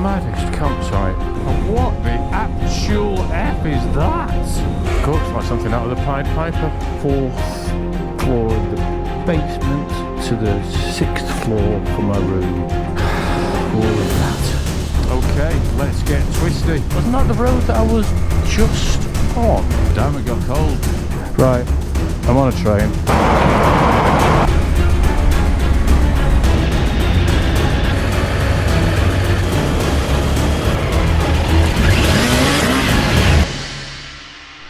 maddest campsite. And what the actual F is that? Of course, like something out of the Pied Piper. 4th floor of the basement to the 6th floor for my room. All of that. Okay, let's get twisty. Wasn't that the road that I was just on? Damn, it got cold. Right, I'm on a train.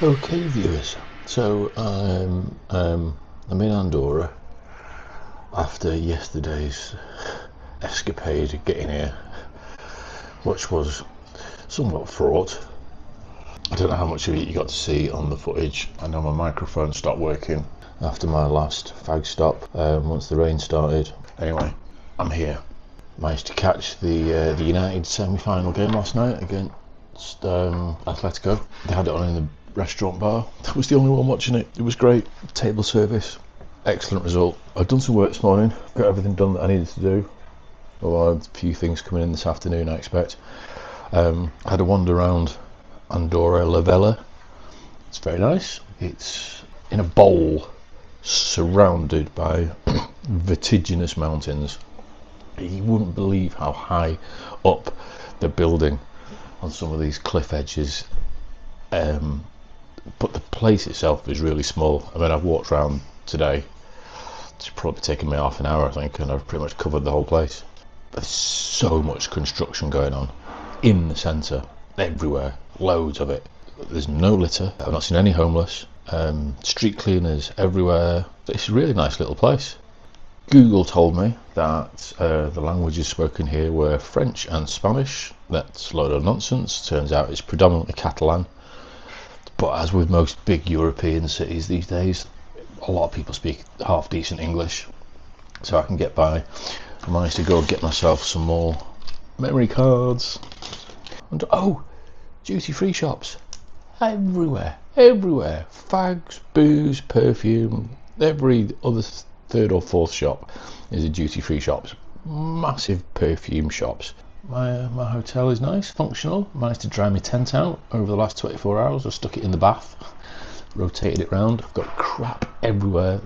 Okay, viewers. So I'm in Andorra after yesterday's escapade getting here, which was somewhat fraught. I don't know how much of it you got to see on the footage. I know my microphone stopped working after my last fag stop once the rain started. Anyway, I'm here. Managed to catch the United semi-final game last night against Atletico. They had it on in the restaurant bar. I was the only one watching it. It was great. Table service, excellent result. I've done some work this morning, got everything done that I needed to do. Well, a few things coming in this afternoon, I expect. I had a wander around Andorra la Vella. It's very nice. It's in a bowl surrounded by vertiginous mountains. You wouldn't believe how high up they're building on some of these cliff edges. But the place itself is really small. I mean, I've walked around today. It's probably taken me half an hour, I think, and I've pretty much covered the whole place. There's so much construction going on in the centre, everywhere, loads of it. There's no litter. I've not seen any homeless. Street cleaners everywhere. It's a really nice little place. Google told me that the languages spoken here were French and Spanish. That's a load of nonsense. Turns out it's predominantly Catalan. But as with most big European cities these days, a lot of people speak half decent English, so I can get by. I managed to go and get myself some more memory cards. And oh, duty-free shops everywhere. Fags, booze, perfume. Every other third or fourth shop is a duty-free shop. Massive perfume shops. My hotel is nice, functional. Managed to dry my tent out over the last 24 hours. I stuck it in the bath, rotated it round. I've got crap everywhere.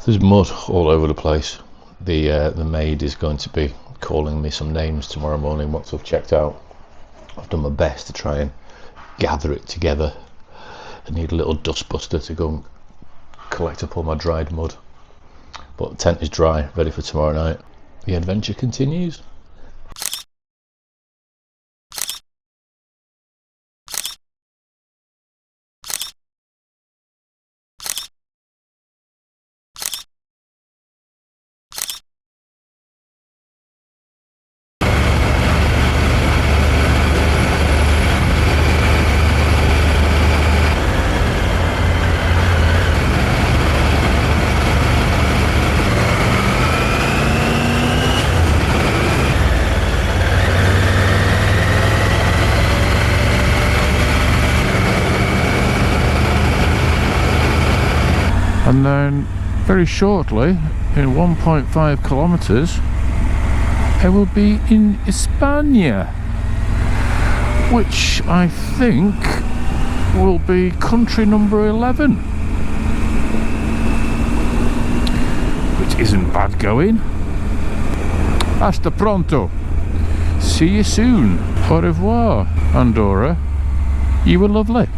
There's mud all over the place. The maid is going to be calling me some names tomorrow morning once I've checked out. I've done my best to try and gather it together. I need a little dust buster to go and collect up all my dried mud. But the tent is dry, ready for tomorrow night. The adventure continues. And then very shortly, in 1.5 kilometers, I will be in España, which I think will be country number 11, which isn't bad going. Hasta pronto. See you soon. Au revoir, Andorra. You were lovely.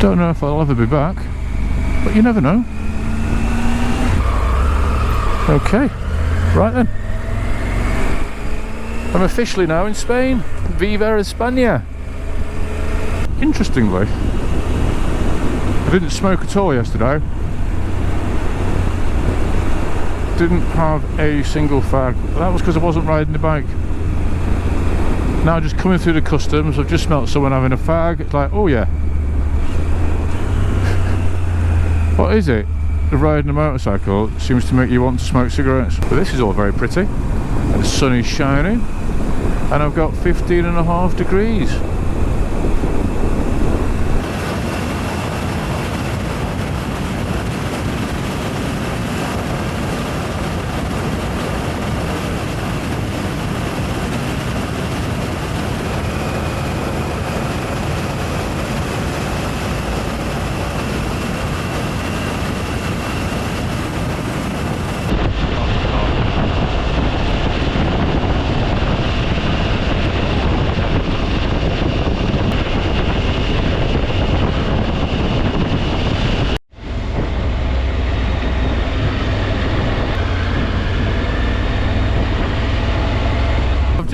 Don't know if I'll ever be back, but you never know. Okay, right then. I'm officially now in Spain. Viva España! Interestingly, I didn't smoke at all yesterday. Didn't have a single fag. That was because I wasn't riding the bike. Now just coming through the customs, I've just smelt someone having a fag. It's like, oh yeah. What is it? Riding a motorcycle seems to make you want to smoke cigarettes. But this is all very pretty. And the sun is shining. And I've got 15.5 degrees.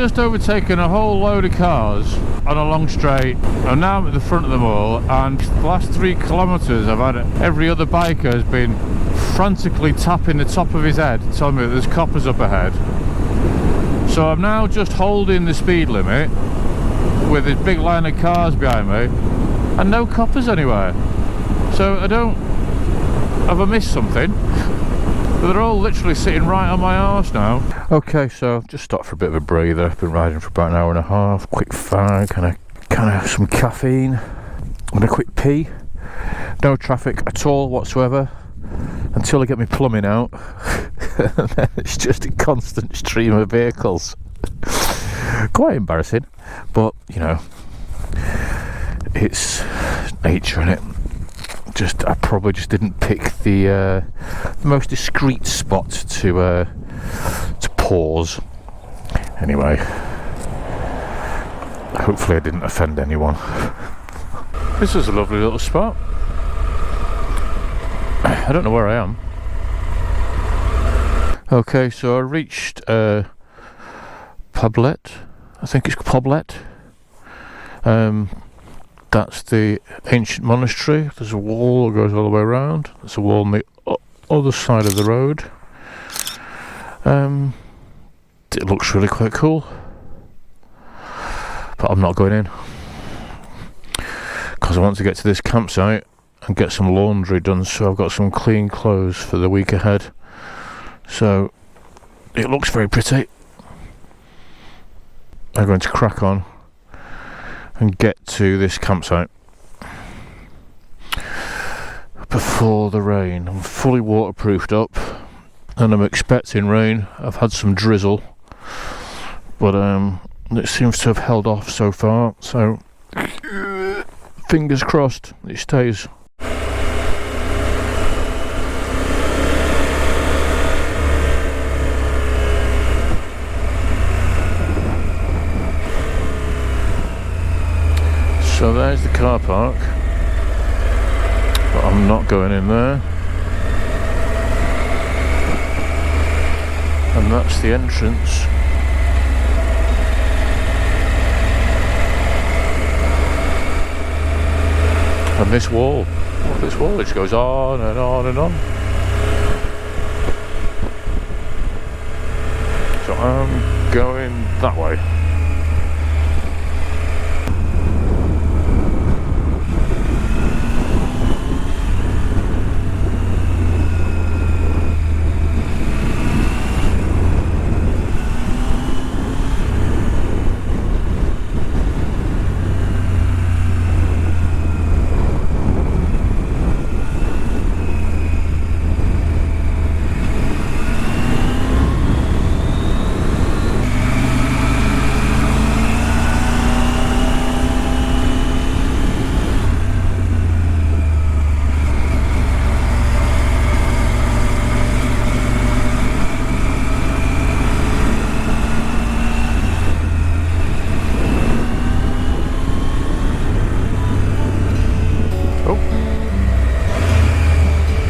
just overtaken a whole load of cars on a long straight, and now I'm at the front of them all, and the last 3 kilometres I've had every other biker has been frantically tapping the top of his head, telling me that there's coppers up ahead. So I'm now just holding the speed limit with this big line of cars behind me and no coppers anywhere. So have I missed something? They're all literally sitting right on my arse now. Okay, so I've just stopped for a bit of a breather. I've been riding for about an hour and a half. Quick fag and kind of some caffeine and a quick pee. No traffic at all whatsoever until I get my plumbing out. And then it's just a constant stream of vehicles. Quite embarrassing, but you know, it's nature, innit? I probably just didn't pick the most discreet spot to pause. Anyway, hopefully I didn't offend anyone. This is a lovely little spot. I don't know where I am. Okay, so I reached Poblet. I think it's Poblet. That's the ancient monastery. There's a wall that goes all the way around. There's a wall on the other side of the road. It looks really quite cool, but I'm not going in because I want to get to this campsite and get some laundry done, so I've got some clean clothes for the week ahead. So it looks very pretty. I'm going to crack on and get to this campsite before the rain. I'm fully waterproofed up and I'm expecting rain. I've had some drizzle, but it seems to have held off so far, so fingers crossed it stays. So there's the car park, but I'm not going in there. And that's the entrance. And this wall, it just goes on and on and on. So I'm going that way.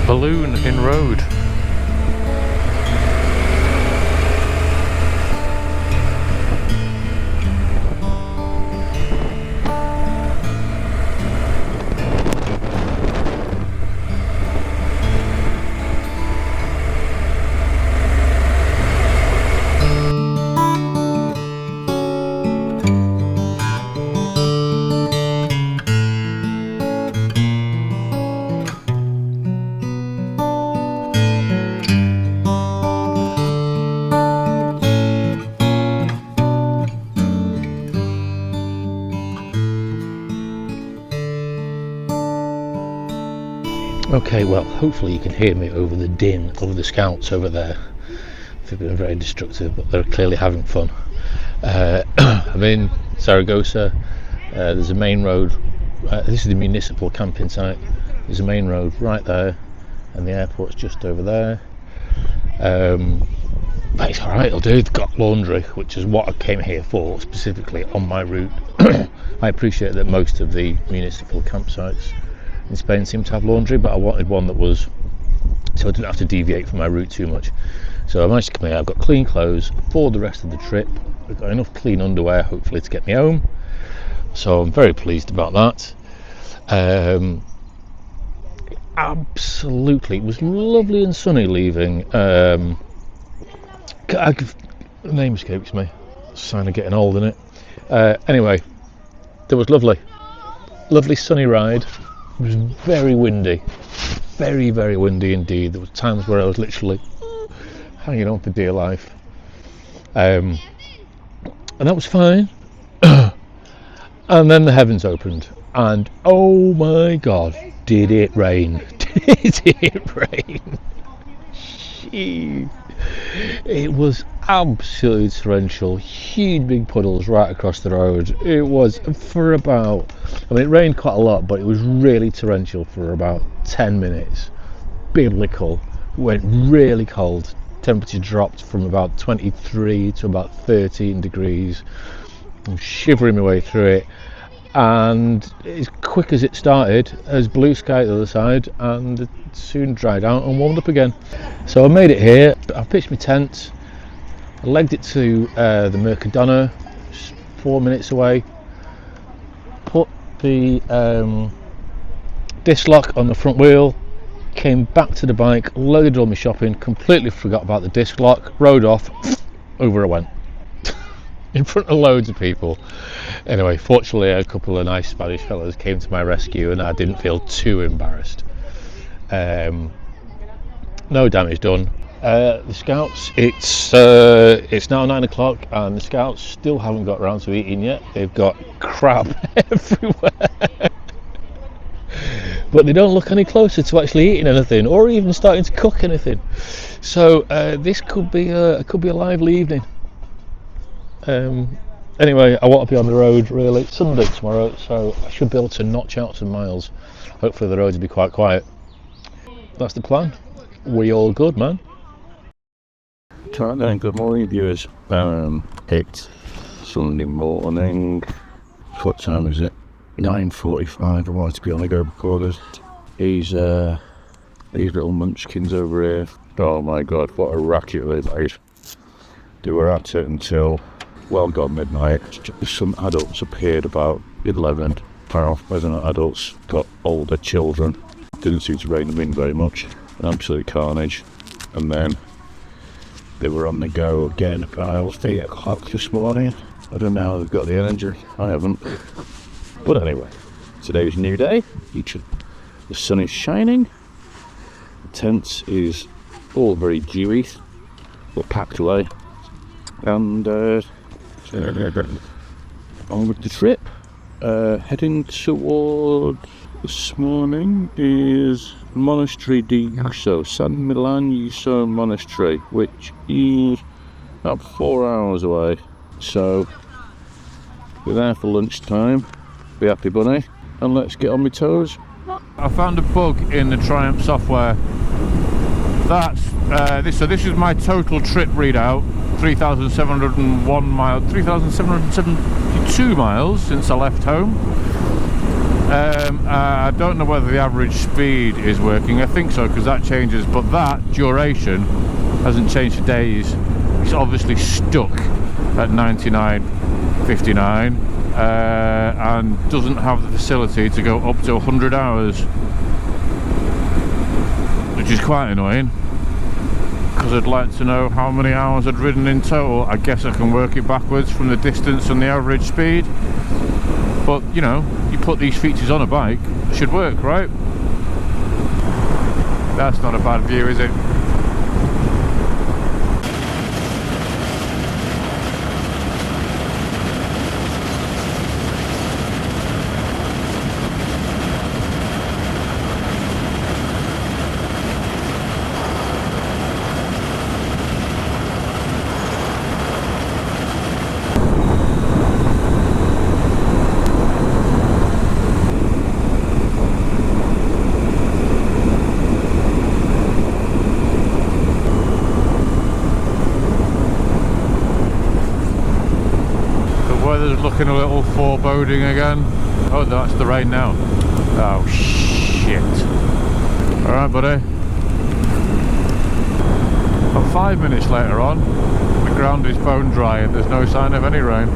Balloon in road. Okay, well, hopefully you can hear me over the din of the scouts over there. They've been very destructive, but they're clearly having fun. I'm in Zaragoza. There's a main road. This is the municipal camping site. There's a main road right there, and the airport's just over there. But it's alright, it'll do. They've got laundry, which is what I came here for, specifically on my route. I appreciate that most of the municipal campsites in Spain seem to have laundry, but I wanted one that was so I didn't have to deviate from my route too much. So I managed to come here. I've got clean clothes for the rest of the trip. I've got enough clean underwear, hopefully, to get me home. So I'm very pleased about that. Absolutely, it was lovely and sunny leaving. The name escapes me. Sign of getting old, isn't it? Anyway, it was lovely sunny ride. It was very windy, very windy indeed. There were times where I was literally hanging on for dear life, and that was fine. And then the heavens opened, and oh my god, did it rain. Did it rain? Jeez. It was absolutely torrential, huge big puddles right across the road. It was for about, I mean, it rained quite a lot, but it was really torrential for about 10 minutes. Biblical. Went really cold. Temperature dropped from about 23 to about 13 degrees. I'm shivering my way through it, and as quick as it started, there's blue sky at the other side, and it soon dried out and warmed up again. So I made it here. I pitched my tent, I legged it to the Mercadona, just 4 minutes away, put the disc lock on the front wheel, came back to the bike, loaded all my shopping, completely forgot about the disc lock, rode off, over I went. In front of loads of people. Anyway, fortunately a couple of nice Spanish fellas came to my rescue and I didn't feel too embarrassed. No damage done. The scouts, it's now 9 o'clock and the scouts still haven't got around to eating yet. They've got crap everywhere. But they don't look any closer to actually eating anything or even starting to cook anything. So this could be a lively evening. Anyway, I want to be on the road really. It's Sunday tomorrow, so I should be able to notch out some miles. Hopefully the roads will be quite quiet. That's the plan. We all good, man. Good morning, viewers. It's Sunday morning. What time is it? 9:45. I wanted to be on the go before this. These little munchkins over here. Oh my god, what a racket they made. They were at it until well gone midnight. Some adults appeared about 11. Whether or not adults got older children. Didn't seem to rein them in very much. An absolute carnage. And then they were on the go again about 8 o'clock this morning. I don't know how they've got the energy. I haven't. But anyway, today's a new day. The sun is shining. The tent is all very dewy, but packed away. And on with the trip. Heading toward this morning is Monastery di Uso, San Millan Uso Monastery, which is about 4 hours away. So we're there for lunchtime. Be happy, bunny, and let's get on my toes. I found a bug in the Triumph software. This is my total trip readout. 3,701 miles, 3,772 miles since I left home. I don't know whether the average speed is working. I think so, because that changes, but that duration hasn't changed for days. It's obviously stuck at 99.59 and doesn't have the facility to go up to 100 hours, which is quite annoying, because I'd like to know how many hours I'd ridden in total. I guess I can work it backwards from the distance and the average speed, but you know, you put these features on a bike, it should work, right? That's not a bad view, is it? Looking a little foreboding again. Oh, that's the rain now. Oh shit. Alright, buddy. And 5 minutes later on, the ground is bone dry and there's no sign of any rain.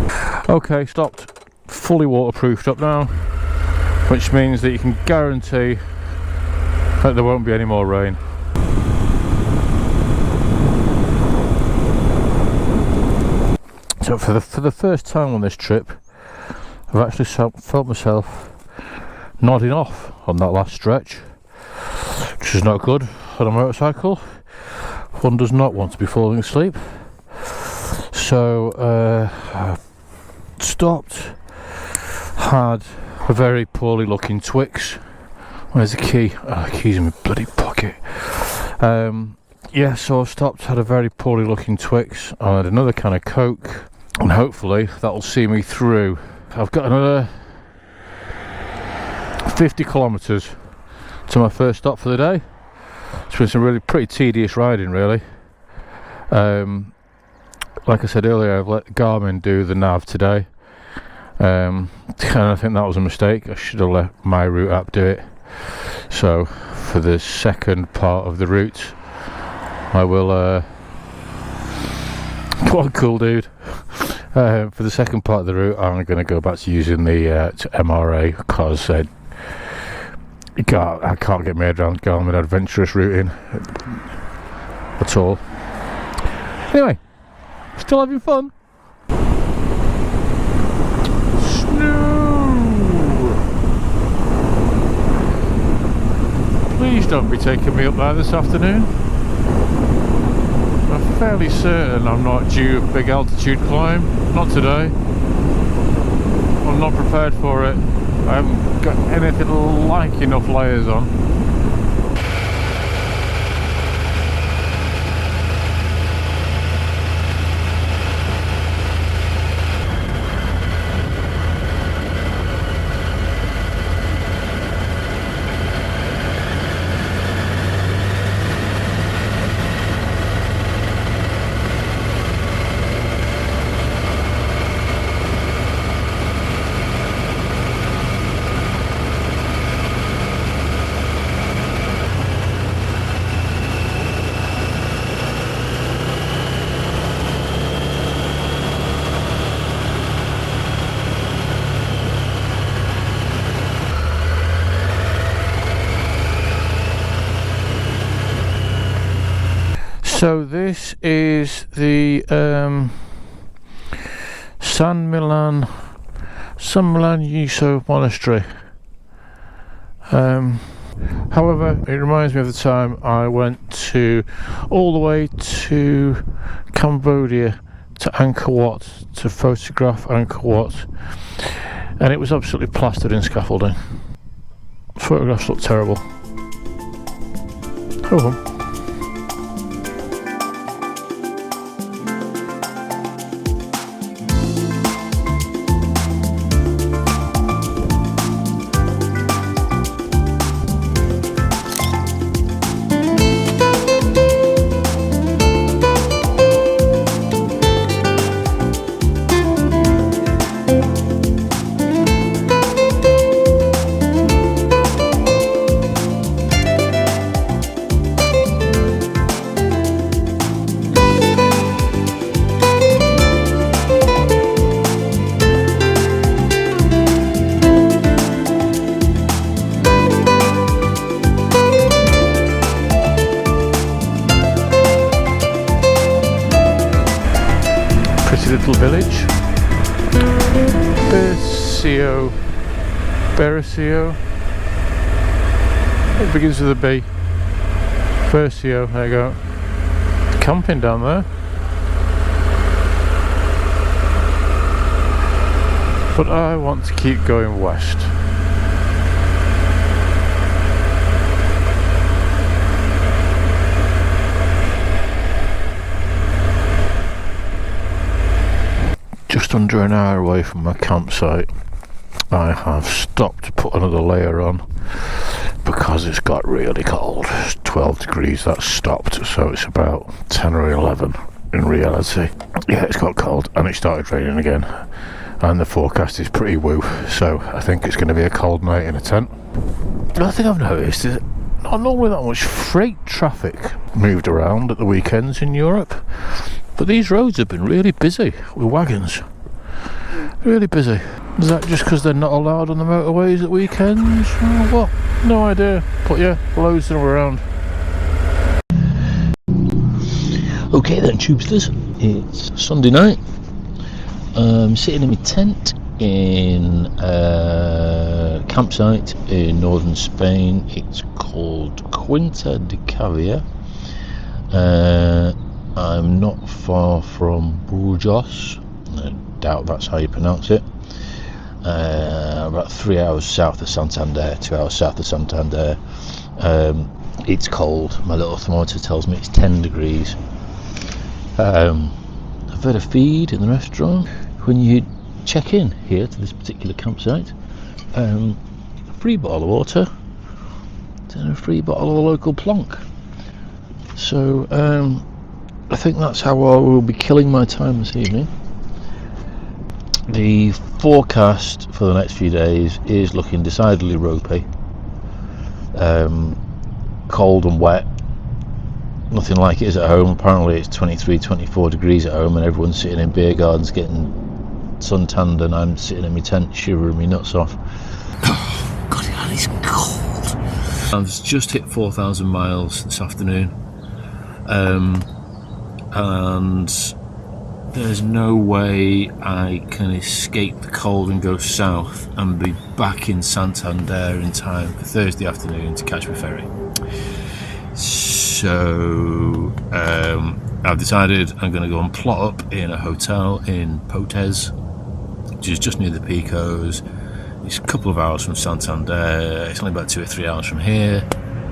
Okay, stopped. Fully waterproofed up now, which means that you can guarantee that there won't be any more rain. So for the first time on this trip, I've actually felt myself nodding off on that last stretch, which is not good on a motorcycle. One does not want to be falling asleep. So stopped, had a very poorly looking Twix. Where's the key? Oh, the key's in my bloody pocket. Yeah, so I stopped, had a very poorly looking Twix, I had another can of Coke, and hopefully that'll see me through. I've got another 50 kilometres to my first stop for the day. It's been some really pretty tedious riding, really. Like I said earlier, I've let Garmin do the nav today, and I think that was a mistake. I should have let my route app do it. So for the second part of the route, I will what a cool dude. For the second part of the route, I'm going to go back to using the MRA, because I can't get my head around Garmin adventurous routing at all. Anyway, still having fun. Snow! Please don't be taking me up there this afternoon. I'm fairly certain I'm not due a big altitude climb. Not today. I'm not prepared for it. I haven't got anything like enough layers on. So this is the San Millan monastery. However, it reminds me of the time I went all the way to Cambodia, to Angkor Wat, to photograph Angkor Wat, and it was absolutely plastered in scaffolding. Photographs look terrible. Oh well. Little village, Bercio. It begins with a B. Bercio, there you go. Camping down there. But I want to keep going west. Just under an hour away from my campsite, I have stopped to put another layer on because it's got really cold. It's 12 degrees, that's stopped, so it's about 10 or 11 in reality. Yeah, it's got cold and it started raining again, and the forecast is pretty woo, so I think it's going to be a cold night in a tent. Another thing I've noticed is not normally that much freight traffic moved around at the weekends in Europe, but these roads have been really busy with wagons. Really busy. Is that just because they're not allowed on the motorways at weekends or what? No idea, but yeah, loads of them around. Okay then, tubesters, it's Sunday night. I'm sitting in my tent in a campsite in northern Spain. It's called Quinta de Cavia. I'm not far from Burgos. I doubt that's how you pronounce it. About 3 hours south of Santander, 2 hours south of Santander. It's cold. My little thermometer tells me it's 10 degrees. I've had a feed in the restaurant. When you check in here to this particular campsite, a free bottle of water and a free bottle of the local plonk. So I think that's how I will be killing my time this evening. The forecast for the next few days is looking decidedly ropey. Cold and wet. Nothing like it is at home. Apparently it's 23, 24 degrees at home and everyone's sitting in beer gardens getting suntanned, and I'm sitting in my tent shivering my nuts off. Oh, God, it is cold. I've just hit 4,000 miles this afternoon, and there's no way I can escape the cold and go south and be back in Santander in time for Thursday afternoon to catch my ferry. So I've decided I'm going to go and plot up in a hotel in Potes, which is just near the Picos. It's a couple of hours from Santander. It's only about 2 or 3 hours from here,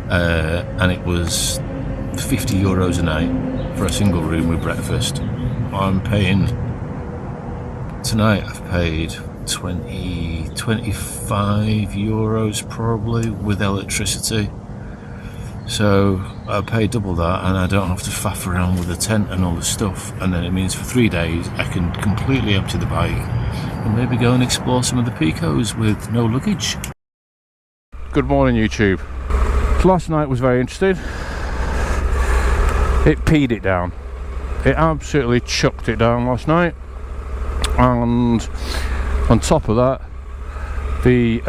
and it was €50 a night for a single room with breakfast. I'm paying tonight. I've paid 25 euros probably with electricity. So I pay double that, and I don't have to faff around with the tent and all the stuff. And then it means for 3 days I can completely empty the bike and maybe go and explore some of the Picos with no luggage. Good morning, YouTube. Last night was very interesting. It peed it down. It absolutely chucked it down last night, and on top of that, the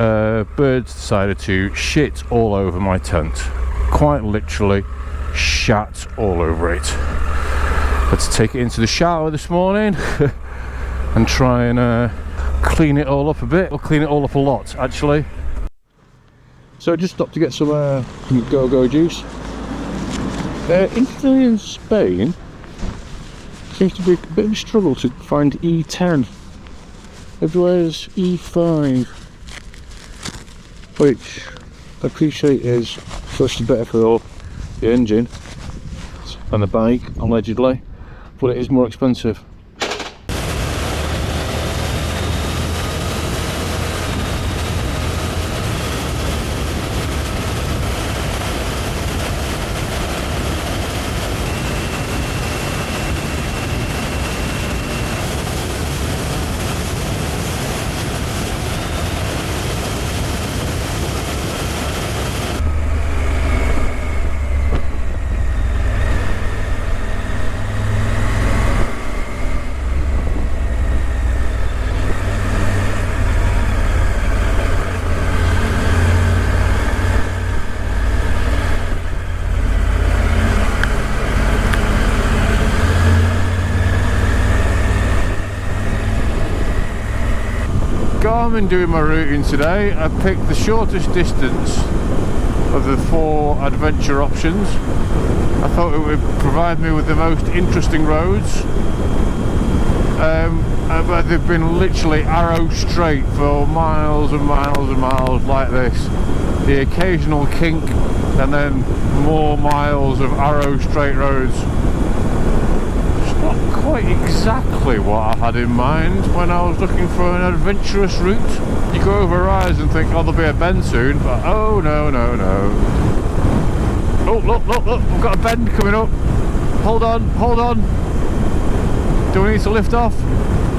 birds decided to shit all over my tent. Quite literally shat all over it. Had to take it into the shower this morning and try and clean it all up a bit, or clean it all up a lot actually. So I just stopped to get some go-go juice. In Italy and Spain seems to be a bit of a struggle to find E10. Everywhere's E5, which I appreciate is first better for the engine and the bike, allegedly, but it is more expensive. Garmin doing my routing today. I picked the shortest distance of the 4 adventure options. I thought it would provide me with the most interesting roads, but they've been literally arrow straight for miles and miles and miles like this. The occasional kink and then more miles of arrow straight roads. Not quite exactly what I had in mind when I was looking for an adventurous route. You go over a rise and think, oh, there'll be a bend soon, but oh no, no, no. Oh, look, look, look, we've got a bend coming up. Hold on, hold on. Do we need to lift off?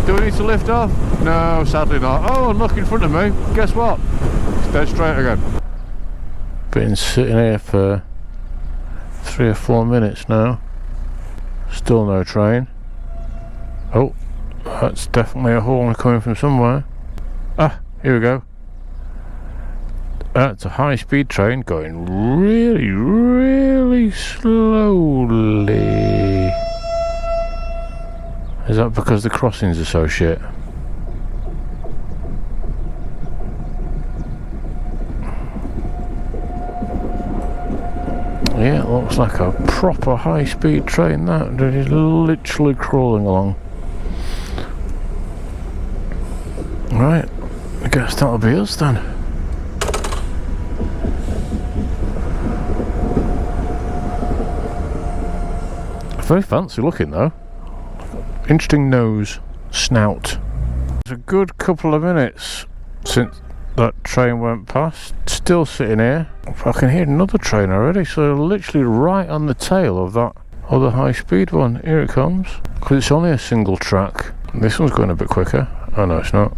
Do we need to lift off? No, sadly not. Oh, and look in front of me, guess what? It's dead straight again. Been sitting here for 3 or 4 minutes now. Still no train. Oh, that's definitely a horn coming from somewhere. Ah, here we go. That's a high-speed train going really, really slowly. Is that because the crossings are so shit? Yeah, it looks like a proper high-speed train that is literally crawling along. Right, I guess that'll be us then. Very fancy looking though. Interesting nose, snout. It's a good couple of minutes since that train went past. Still sitting here. I can hear another train already, so literally right on the tail of that other high speed one. Here it comes. Because it's only a single track. This one's going a bit quicker. Oh no, it's not.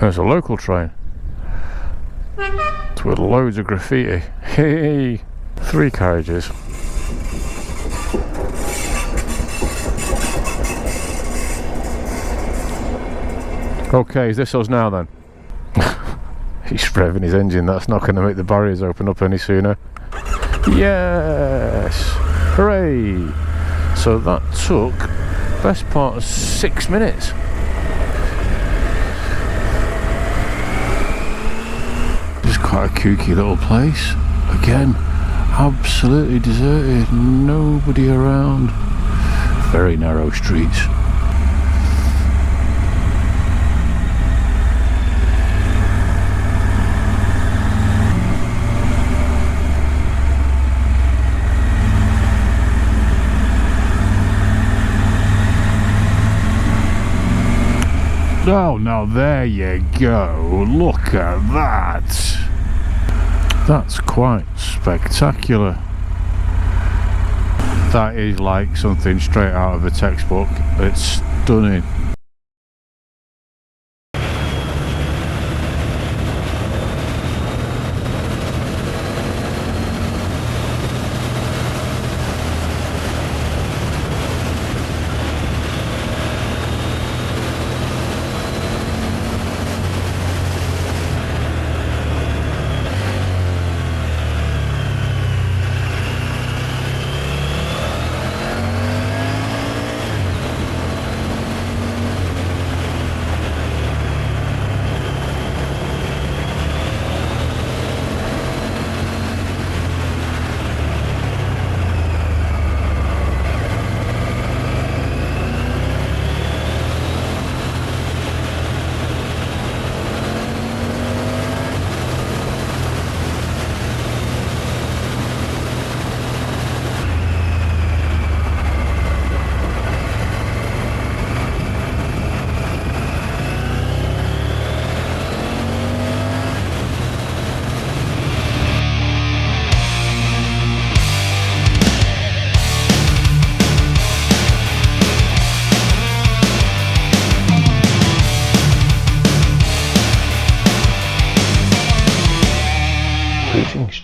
There's a local train. It's with loads of graffiti. Hey, 3 carriages. Okay, is this us now then? He's revving his engine, that's not going to make the barriers open up any sooner. Yes! Hooray! So that took best part of 6 minutes. It's quite a kooky little place. Again, absolutely deserted, nobody around. Very narrow streets. Oh, now there you go. Look at that. That's quite spectacular. That is like something straight out of a textbook. It's stunning.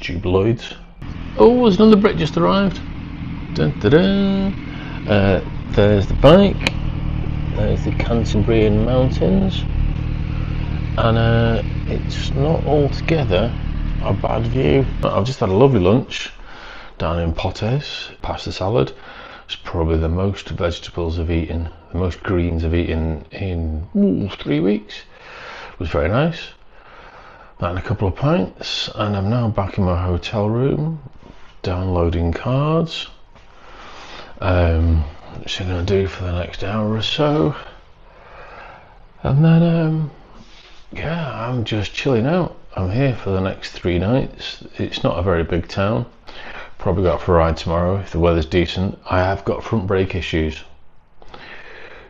Jubiloids. Oh, there's another Brit just arrived. Dun, dun, dun. There's the bike. There's the Cantabrian Mountains, and it's not altogether a bad view. I've just had a lovely lunch down in Potes, pasta salad. It's probably the most vegetables I've eaten, the most greens I've eaten in 3 weeks. It was very nice. And a couple of pints, and I'm now back in my hotel room downloading cards. Which I'm going to do for the next hour or so, and then yeah, I'm just chilling out. I'm here for the next 3 nights. It's not a very big town. Probably go out for a ride tomorrow if the weather's decent. I have got front brake issues,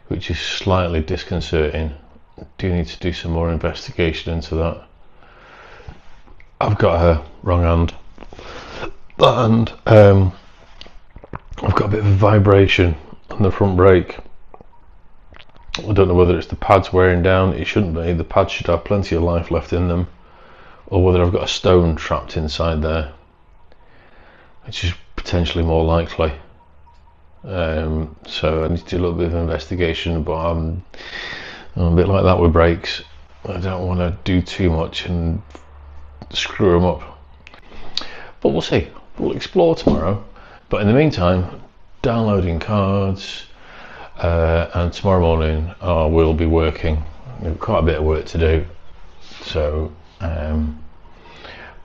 which is slightly disconcerting. I do need to do some more investigation into that. I've got a wrong hand, and I've got a bit of a vibration on the front brake. I don't know whether it's the pads wearing down. It shouldn't be. The pads should have plenty of life left in them, or whether I've got a stone trapped inside there. which is potentially more likely. So I need to do a little bit of investigation, but I'm a bit like that with brakes. I don't want to do too much and screw them up. But we'll see. We'll explore tomorrow. But in the meantime, downloading cards, and tomorrow morning we'll be working. We've quite a bit of work to do. So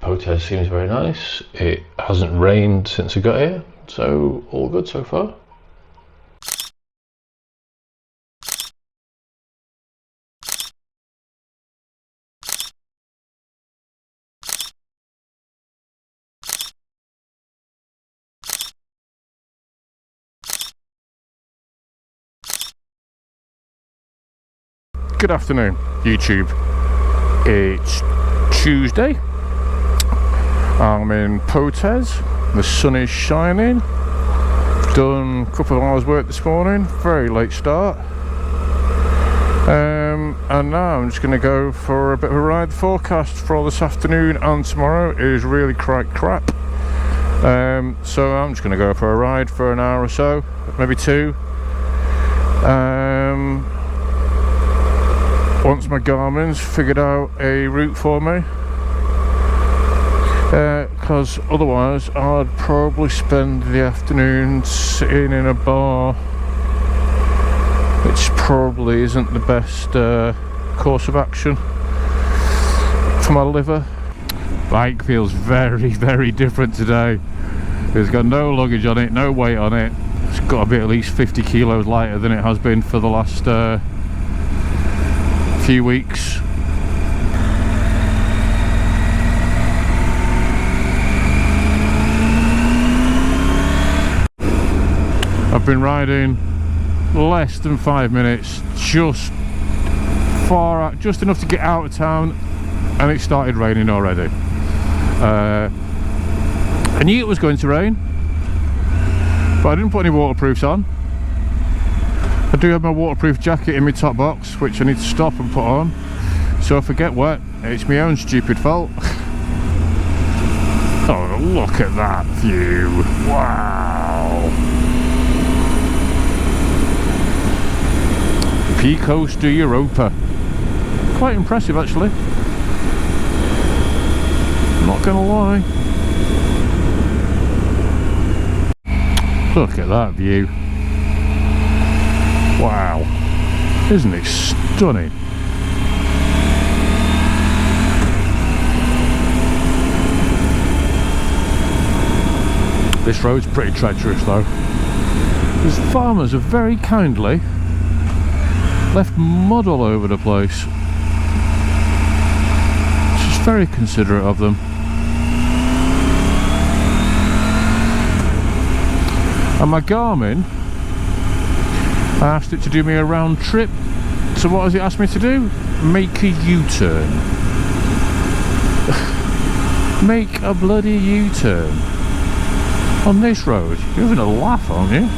Potes seems very nice. It hasn't rained since I got here, so all good so far. Good afternoon, YouTube. It's Tuesday. I'm in Potes. The sun is shining. Done a couple of hours work this morning. Very late start. And now I'm just going to go for a bit of a ride. The forecast for this afternoon and tomorrow is really quite crap. So I'm just going to go for a ride for an hour or so, maybe two. Once my Garmin's figured out a route for me, because otherwise I'd probably spend the afternoon sitting in a bar, which probably isn't the best course of action for my liver. Bike feels very, very different today. It's got no luggage on it, no weight on it. It's got to be at least 50 kilos lighter than it has been for the last few weeks. I've been riding less than 5 minutes, just far out, just enough to get out of town, and it started raining already. I knew it was going to rain, but I didn't put any waterproofs on. I do have my waterproof jacket in my top box, which I need to stop and put on. So if I get wet, it's my own stupid fault. Oh, look at that view. Wow. Picos de Europa. Quite impressive, actually. Not gonna lie. Look at that view. Wow, isn't it stunning? This road's pretty treacherous though. These farmers have very kindly left mud all over the place. It's just very considerate of them. And my Garmin, I asked it to do me a round trip. So what has it asked me to do? Make a U-turn. Make a bloody U-turn. On this road. You're having a laugh, aren't you?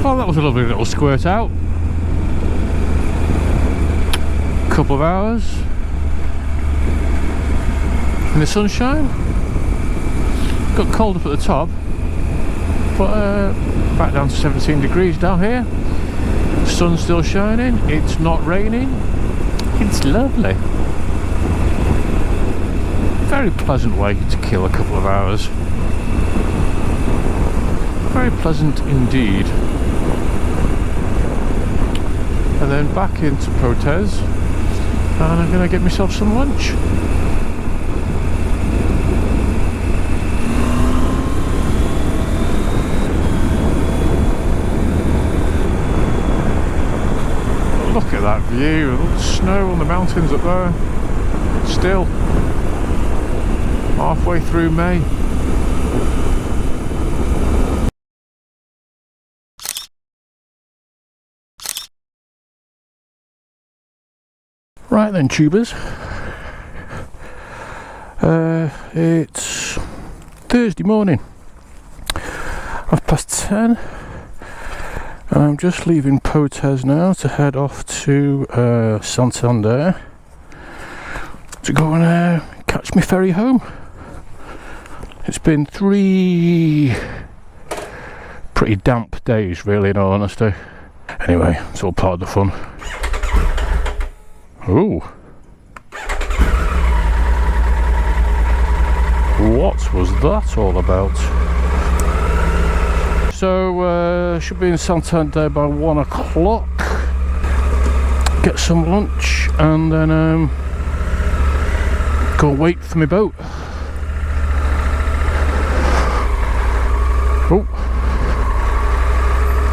Oh, that was a lovely little squirt out. Couple of hours in the sunshine. Got cold up at the top, but back down to 17 degrees down here. Sun's still shining. It's not raining. It's lovely. Very pleasant way to kill a couple of hours. Very pleasant indeed. And then back into Potes, and I'm going to get myself some lunch. Look at that view, the snow on the mountains up there. Still halfway through May. Right then, tubers. It's Thursday morning, 10:30, and I'm just leaving Potes now to head off to Santander to go and catch my ferry home. It's been 3 pretty damp days, really, in all honesty. Anyway, it's all part of the fun. Ooh. What was that all about? So, should be in Santander by 1 o'clock. Get some lunch and then go wait for my boat. Oh,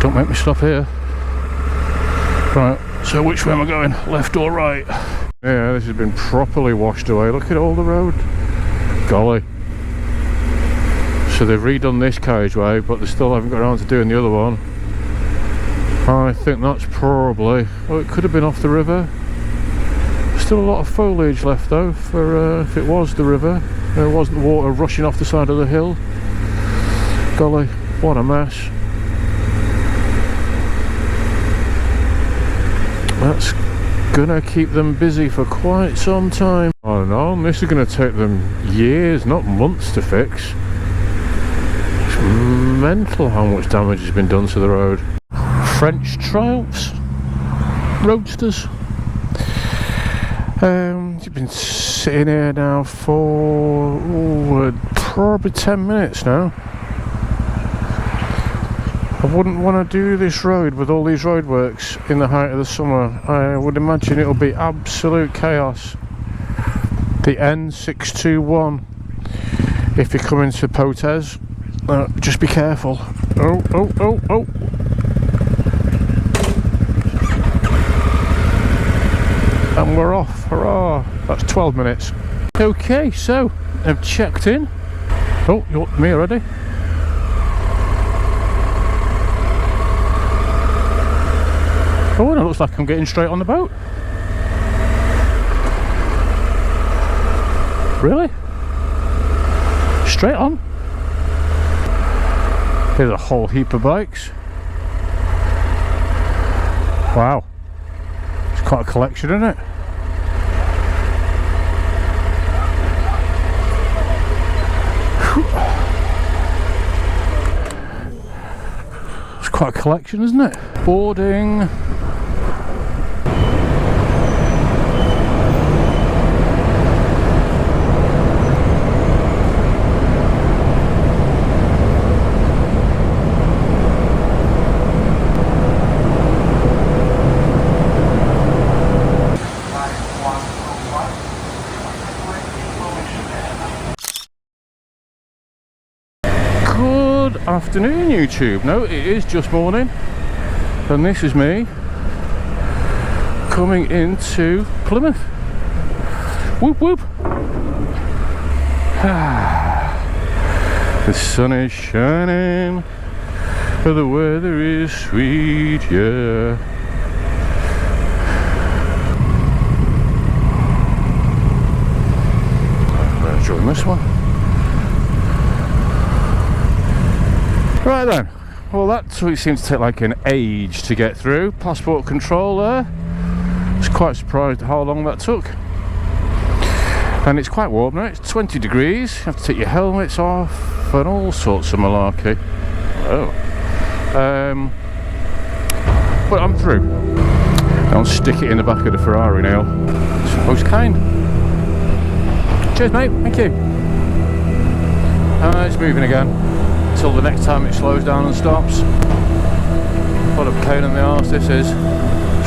don't make me stop here. Right, so which way am I going? Left or right? Yeah, this has been properly washed away. Look at all the road. Golly. So they've redone this carriageway, but they still haven't got around to doing the other one. I think that's probably... Oh, it could have been off the river. Still a lot of foliage left though, for if it was the river. There wasn't water rushing off the side of the hill. Golly, what a mess. That's gonna keep them busy for quite some time. Oh no, this is gonna take them years, not months to fix. It's mental how much damage has been done to the road. French Triumphs, Roadsters. You've been sitting here now for probably 10 minutes now. I wouldn't want to do this road with all these roadworks in the height of the summer. I would imagine it'll be absolute chaos. The N621, if you come into Potes, just be careful. Oh, oh, oh, oh. And we're off, hurrah! That's 12 minutes. Okay, so I've checked in. Oh, you want me already? Oh, and it looks like I'm getting straight on the boat. Really? Straight on? There's a whole heap of bikes. Wow. It's quite a collection, isn't it? It's quite a collection, isn't it? Boarding. Afternoon YouTube. No, it is just morning and this is me coming into Plymouth. Whoop whoop. The sun is shining, the weather is sweet, yeah. I'm going to join this one. Right then, well that seems to take like an age to get through. Passport control there. I was quite surprised at how long that took. And it's quite warm now, it's 20 degrees. You have to take your helmets off and all sorts of malarkey. Oh. But I'm through. I'll stick it in the back of the Ferrari now. It's most kind. Cheers mate, thank you. It's moving again. Until the next time it slows down and stops. What a pain in the arse this is.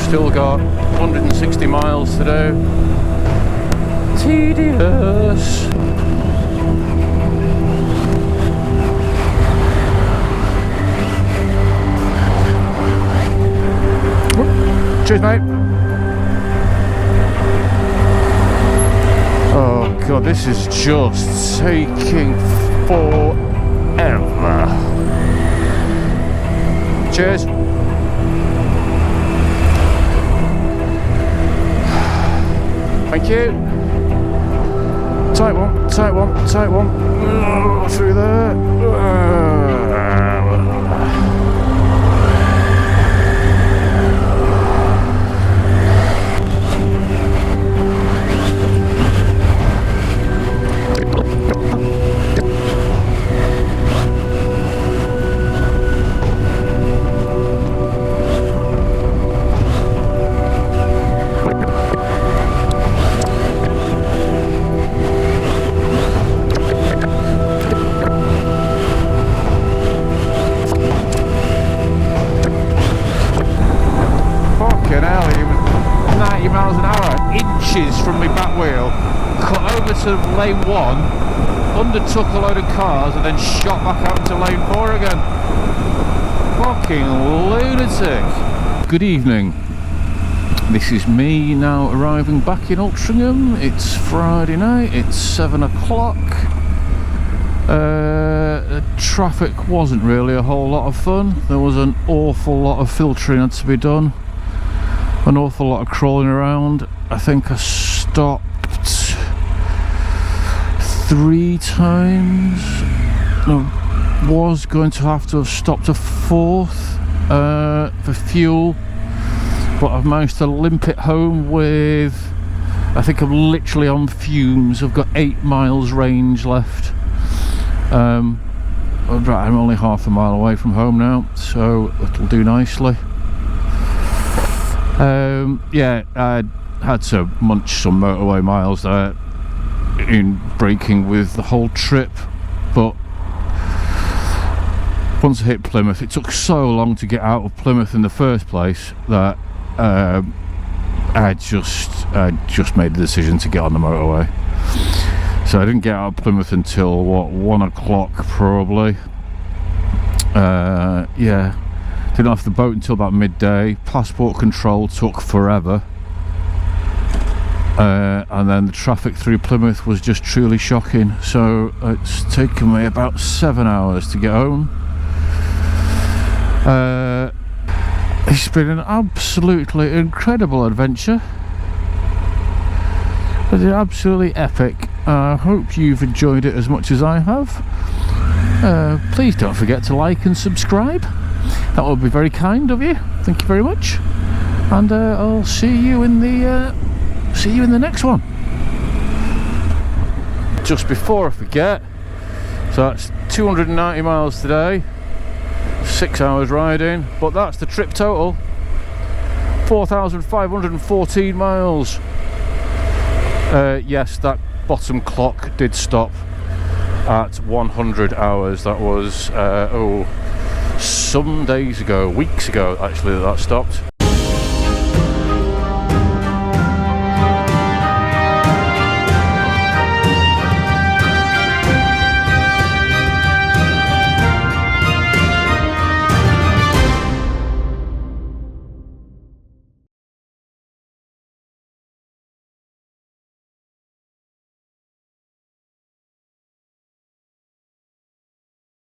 Still got 160 miles to do. Tedious. Cheers mate. Oh god, this is just taking forever. Cheers. Thank you. Tight one, tight one, tight one. Through there. From my back wheel, cut over to lane 1, undertook a load of cars and then shot back out into lane 4 again. Fucking lunatic. Good evening. This is me now arriving back in Altrincham. It's Friday night, it's 7 o'clock. The traffic wasn't really a whole lot of fun. There was an awful lot of filtering had to be done, an awful lot of crawling around. I think I stopped 3 times. No, was going to have stopped a 4th for fuel, but I've managed to limp it home with, I think I'm literally on fumes. I've got 8 miles range left. I'm only half a mile away from home now, so it'll do nicely. Yeah, I had to munch some motorway miles there in braking with the whole trip, but once I hit Plymouth, it took so long to get out of Plymouth in the first place that I just made the decision to get on the motorway. So I didn't get out of Plymouth until what, 1 o'clock probably. Yeah, didn't off the boat until about midday. Passport control took forever. And then the traffic through Plymouth was just truly shocking, so it's taken me about 7 hours to get home. It's been an absolutely incredible adventure. It's absolutely epic. I hope you've enjoyed it as much as I have. Please don't forget to like and subscribe. That would be very kind of you. Thank you very much. And I'll see you in the next one. Just before I forget, so that's 290 miles today, 6 hours riding, but that's the trip total, 4,514 miles. Yes, that bottom clock did stop at 100 hours. That was some days ago, weeks ago actually, that stopped.